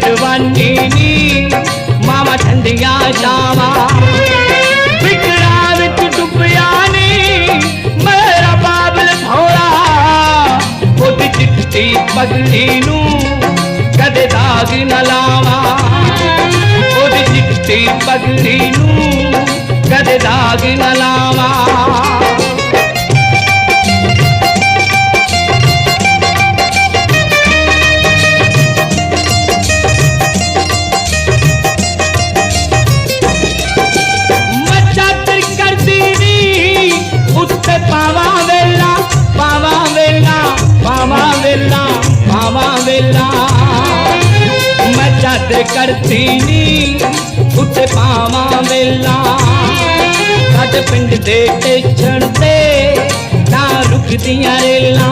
जवानी नी मावा ठंडिया छावा बिकड़ा विच डुबिया नी मेरा बाबल भौला ओदी चिट्टी पगड़ी नू कदे दाग न लावा ओदी चिट्टी पगड़ी नू कदे दाग न लावा पावा वेला पावा वेला पावा वेला पावा वेला मैं चादर करती नी उत्ते पावा वेला साडे पिंड दे स्टेशन ते ना रुकदियां रेला